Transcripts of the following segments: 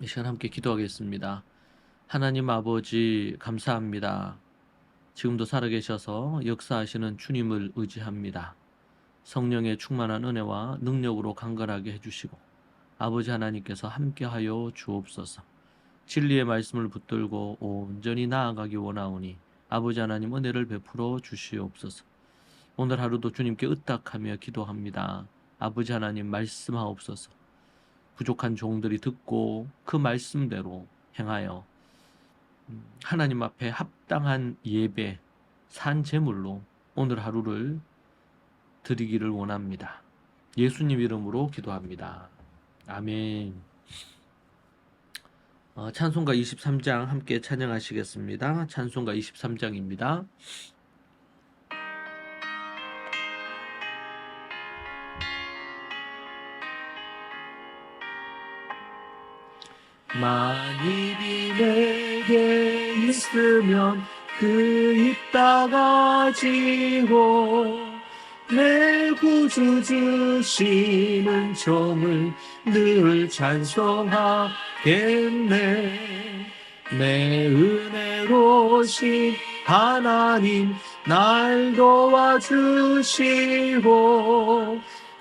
이 시간 함께 기도하겠습니다. 하나님 아버지 감사합니다. 지금도 살아계셔서 역사하시는 주님을 의지합니다. 성령의 충만한 은혜와 능력으로 강건하게 해주시고 아버지 하나님께서 함께하여 주옵소서. 진리의 말씀을 붙들고 온전히 나아가기 원하오니 아버지 하나님 은혜를 베풀어 주시옵소서. 오늘 하루도 주님께 의탁하며 기도합니다. 아버지 하나님 말씀하옵소서. 부족한 종들이 듣고 그 말씀대로 행하여 하나님 앞에 합당한 예배, 산 제물로 오늘 하루를 드리기를 원합니다. 예수님 이름으로 기도합니다. 아멘. 찬송가 23장 함께 찬양하시겠습니다. 찬송가 23장입니다. 만일이 내게 있으면 그 입 다가지고 내 구주 주시는 종을 늘 찬송하겠네. 내 은혜로신 하나님 날 도와주시고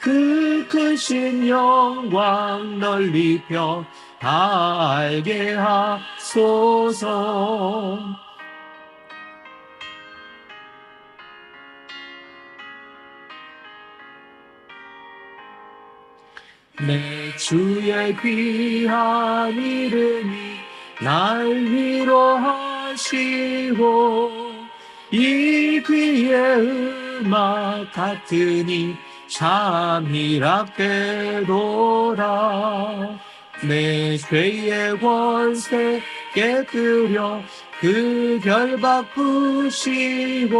그 크신 영광 널리 펴 다 알게 하소서. 내 주의 귀한 이름이 날 위로하시고 이 귀의 음악 같으니 참 희락되도다. 내 죄의 권세 깨뜨려 그 결박 푸시고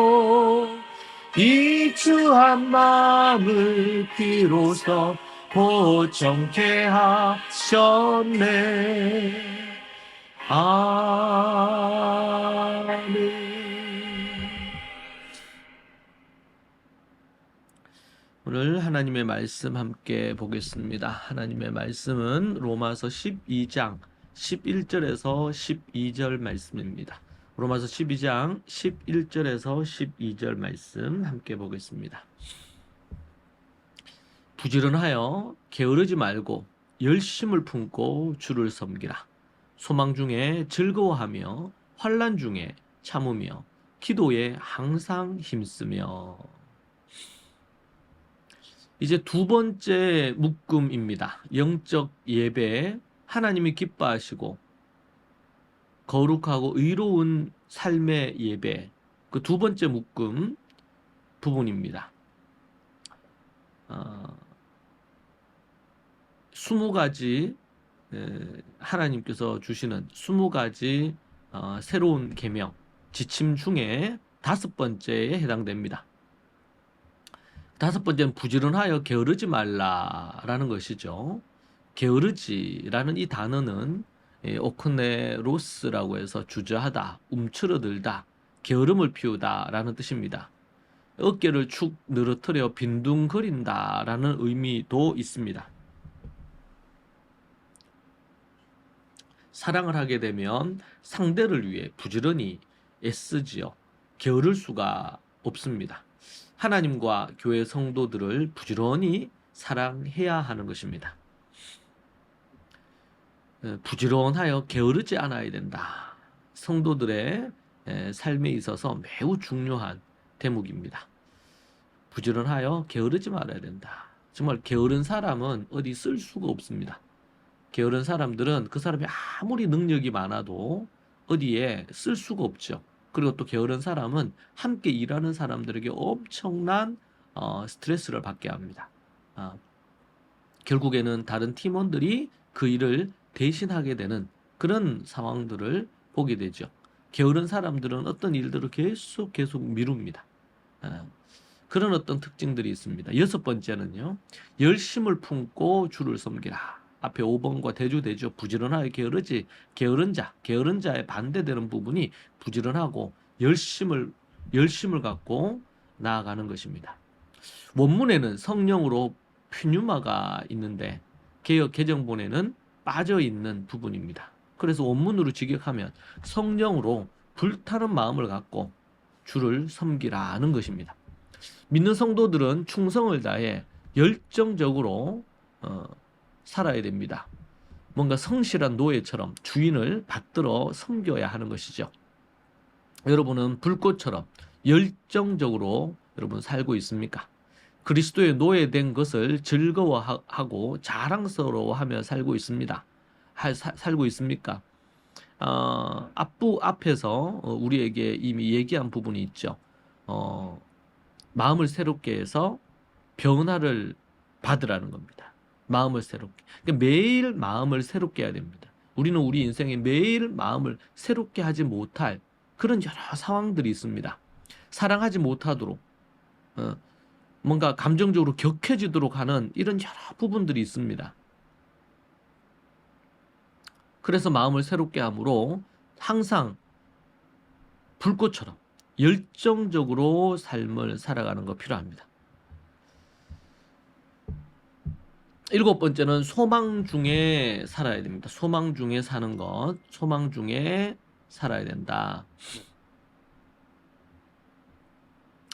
이 주한 마음을 비로소 고정케 하셨네. 아멘. 오늘 하나님의 말씀 함께 보겠습니다. 하나님의 말씀은 로마서 12장 11절에서 12절 말씀입니다. 로마서 12장 11절에서 12절 말씀 함께 보겠습니다. 부지런하여 게으르지 말고 열심을 품고 주를 섬기라. 소망 중에 즐거워하며 환난 중에 참으며 기도에 항상 힘쓰며. 이제 두 번째 묶음입니다. 영적 예배, 하나님이 기뻐하시고 거룩하고 의로운 삶의 예배, 그 두 번째 묶음 부분입니다. 20가지 하나님께서 주시는 20가지 새로운 계명, 지침 중에 5번째에 해당됩니다. 5번째는 부지런하여 게으르지 말라라는 것이죠. 게으르지라는 이 단어는 오크네로스라고 해서 주저하다, 움츠러들다, 게으름을 피우다라는 뜻입니다. 어깨를 축 늘어뜨려 빈둥거린다라는 의미도 있습니다. 사랑을 하게 되면 상대를 위해 부지런히 애쓰지요. 게으를 수가 없습니다. 하나님과 교회 성도들을 부지런히 사랑해야 하는 것입니다. 부지런하여 게으르지 않아야 된다. 성도들의 삶에 있어서 매우 중요한 대목입니다. 부지런하여 게으르지 말아야 된다. 정말 게으른 사람은 어디 쓸 수가 없습니다. 게으른 사람들은 그 사람이 아무리 능력이 많아도 어디에 쓸 수가 없죠. 그리고 또 게으른 사람은 함께 일하는 사람들에게 엄청난 스트레스를 받게 합니다. 결국에는 다른 팀원들이 그 일을 대신하게 되는 그런 상황들을 보게 되죠. 게으른 사람들은 어떤 일들을 계속 미룹니다. 그런 어떤 특징들이 있습니다. 6번째는요. 열심을 품고 주를 섬기라. 앞에 5번과 대조되죠. 부지런하여 게으르지, 게으른 자의 반대되는 부분이 부지런하고 열심을 갖고 나아가는 것입니다. 원문에는 성령으로 퓨뉴마가 있는데 개역 개정본에는 빠져 있는 부분입니다. 그래서 원문으로 직역하면 성령으로 불타는 마음을 갖고 주를 섬기라는 것입니다. 믿는 성도들은 충성을 다해 열정적으로 살아야 됩니다. 뭔가 성실한 노예처럼 주인을 받들어 섬겨야 하는 것이죠. 여러분은 불꽃처럼 열정적으로 여러분 살고 있습니까? 그리스도의 노예된 것을 즐거워하고 자랑스러워하며 살고 있습니다. 살고 있습니까? 앞에서 우리에게 이미 얘기한 부분이 있죠. 마음을 새롭게 해서 변화를 받으라는 겁니다. 마음을 새롭게. 그러니까 매일 마음을 새롭게 해야 됩니다. 우리는 우리 인생에 매일 마음을 새롭게 하지 못할 그런 여러 상황들이 있습니다. 사랑하지 못하도록 뭔가 감정적으로 격해지도록 하는 이런 여러 부분들이 있습니다. 그래서 마음을 새롭게 함으로 항상 불꽃처럼 열정적으로 삶을 살아가는 거 필요합니다. 7번째는 소망 중에 살아야 됩니다. 소망 중에 사는 것, 소망 중에 살아야 된다.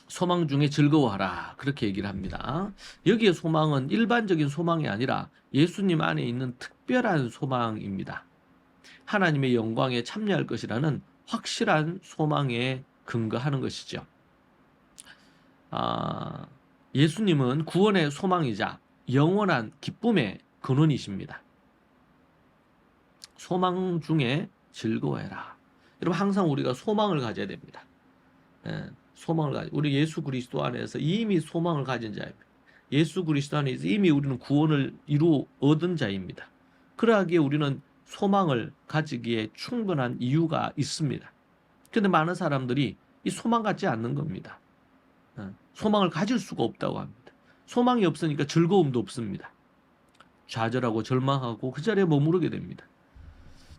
소망 중에 즐거워하라, 그렇게 얘기를 합니다. 여기에 소망은 일반적인 소망이 아니라 예수님 안에 있는 특별한 소망입니다. 하나님의 영광에 참여할 것이라는 확실한 소망에 근거하는 것이죠. 예수님은 구원의 소망이자 영원한 기쁨의 근원이십니다. 소망 중에 즐거워해라. 여러분, 항상 우리가 소망을 가져야 됩니다. 우리 예수 그리스도 안에서 이미 소망을 가진 자입니다. 예수 그리스도 안에서 이미 우리는 구원을 얻은 자입니다. 그러하기에 우리는 소망을 가지기에 충분한 이유가 있습니다. 그런데 많은 사람들이 이 소망 갖지 않는 겁니다. 소망을 가질 수가 없다고 합니다. 소망이 없으니까 즐거움도 없습니다. 좌절하고 절망하고 그 자리에 머무르게 됩니다.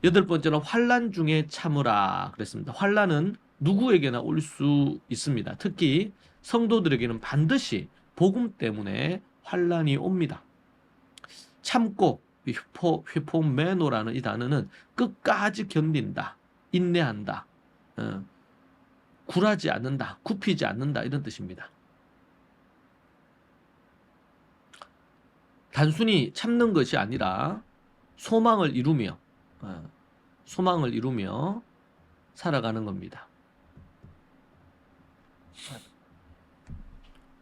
8번째는 환난 중에 참으라 그랬습니다. 환난은 누구에게나 올 수 있습니다. 특히 성도들에게는 반드시 복음 때문에 환난이 옵니다. 참고, 휘포메노라는 이 단어는 끝까지 견딘다, 인내한다, 굴하지 않는다, 굽히지 않는다, 이런 뜻입니다. 단순히 참는 것이 아니라 소망을 이루며 살아가는 겁니다.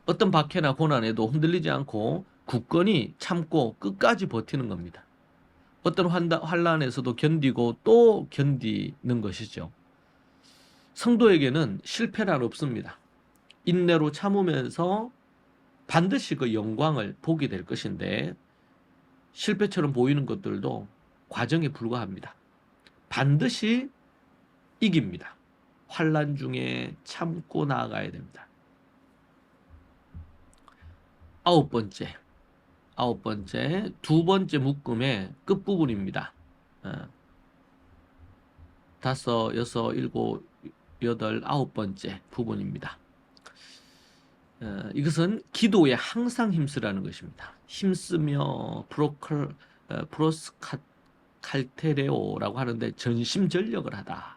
어떤 박해나 고난에도 흔들리지 않고 굳건히 참고 끝까지 버티는 겁니다. 어떤 환난에서도 견디고 또 견디는 것이죠. 성도에게는 실패란 없습니다. 인내로 참으면서 반드시 그 영광을 보게 될 것인데, 실패처럼 보이는 것들도 과정에 불과합니다. 반드시 이깁니다. 환난 중에 참고 나아가야 됩니다. 9번째, 2번째 묶음의 끝부분입니다. 5, 6, 7, 8, 9번째 부분입니다. 이것은 기도에 항상 힘쓰라는 것입니다. 힘쓰며 프로스칼테레오라고 하는데 전심전력을 하다,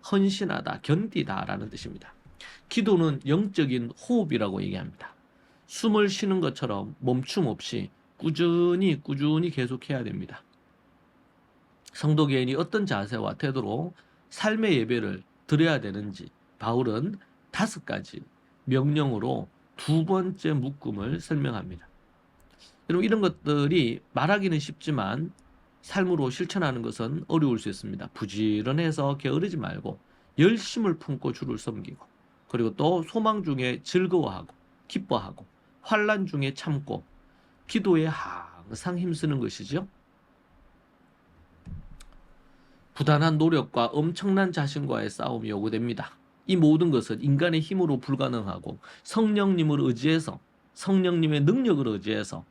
헌신하다, 견디다라는 뜻입니다. 기도는 영적인 호흡이라고 얘기합니다. 숨을 쉬는 것처럼 멈춤 없이 꾸준히 계속해야 됩니다. 성도 개인이 어떤 자세와 태도로 삶의 예배를 드려야 되는지 바울은 5가지 명령으로 2번째 묶음을 설명합니다. 여러분, 이런 것들이 말하기는 쉽지만 삶으로 실천하는 것은 어려울 수 있습니다. 부지런해서 게으르지 말고 열심을 품고 주를 섬기고, 그리고 또 소망 중에 즐거워하고 기뻐하고 환난 중에 참고 기도에 항상 힘쓰는 것이죠. 부단한 노력과 엄청난 자신과의 싸움이 요구됩니다. 이 모든 것은 인간의 힘으로 불가능하고 성령님을 의지해서, 성령님의 능력을 의지해서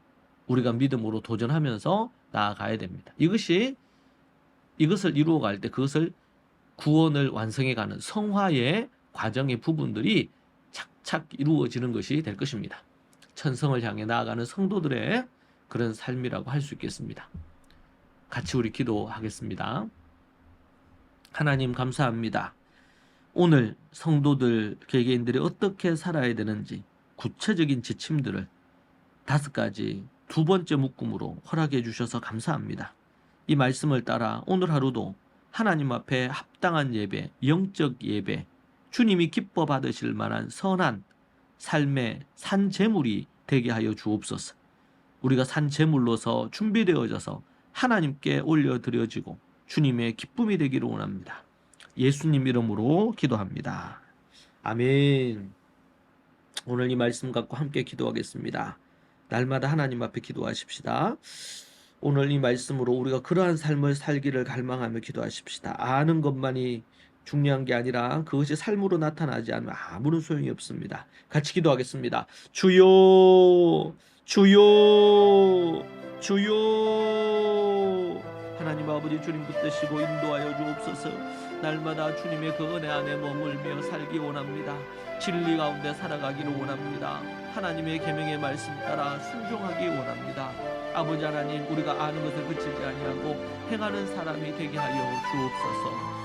우리가 믿음으로 도전하면서 나아가야 됩니다. 이것을 이루어갈 때 그것을 구원을 완성해가는 성화의 과정의 부분들이 착착 이루어지는 것이 될 것입니다. 천성을 향해 나아가는 성도들의 그런 삶이라고 할 수 있겠습니다. 같이 우리 기도하겠습니다. 하나님 감사합니다. 오늘 성도들, 개개인들이 어떻게 살아야 되는지 구체적인 지침들을 5가지 두 번째 묶음으로 허락해 주셔서 감사합니다. 이 말씀을 따라 오늘 하루도 하나님 앞에 합당한 예배, 영적 예배, 주님이 기뻐 받으실 만한 선한 삶의 산제물이 되게 하여 주옵소서. 우리가 산제물로서 준비되어져서 하나님께 올려드려지고 주님의 기쁨이 되기를 원합니다. 예수님 이름으로 기도합니다. 아멘. 오늘 이 말씀 갖고 함께 기도하겠습니다. 날마다 하나님 앞에 기도하십시다. 오늘 이 말씀으로 우리가 그러한 삶을 살기를 갈망하며 기도하십시다. 아는 것만이 중요한 게 아니라 그것이 삶으로 나타나지 않으면 아무런 소용이 없습니다. 같이 기도하겠습니다. 주여, 주여, 주여. 하나님 아버지, 주님 붙드시고 인도하여 주옵소서. 날마다 주님의 그 은혜 안에 머물며 살기 원합니다. 진리 가운데 살아가기를 원합니다. 하나님의 계명의 말씀 따라 순종하기 원합니다. 아버지 하나님, 우리가 아는 것을 그치지 아니하고 행하는 사람이 되게 하여 주옵소서.